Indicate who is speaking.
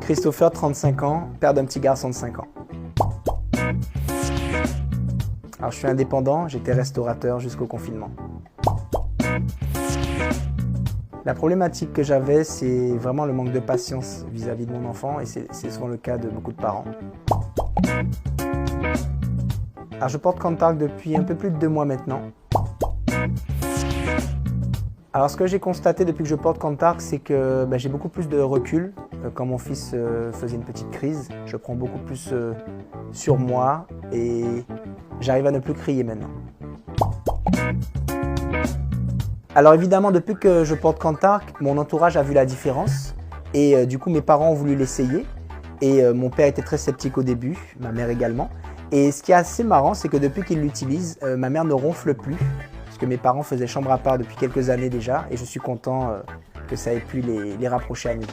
Speaker 1: Christopher, 35 ans, père d'un petit garçon de 5 ans. Alors je suis indépendant, j'étais restaurateur jusqu'au confinement. La problématique que j'avais, c'est vraiment le manque de patience vis-à-vis de mon enfant et c'est souvent le cas de beaucoup de parents. Alors je porte Cantarc depuis un peu plus de 2 mois maintenant. Alors ce que j'ai constaté depuis que je porte Cantarc, c'est que j'ai beaucoup plus de recul. Quand mon fils faisait une petite crise, je prends beaucoup plus sur moi et j'arrive à ne plus crier maintenant. Alors évidemment, depuis que je porte Cantarc, mon entourage a vu la différence et du coup mes parents ont voulu l'essayer et mon père était très sceptique au début, ma mère également. Et ce qui est assez marrant, c'est que depuis qu'il l'utilise, ma mère ne ronfle plus parce que mes parents faisaient chambre à part depuis quelques années déjà et je suis content que ça ait pu les rapprocher à nouveau.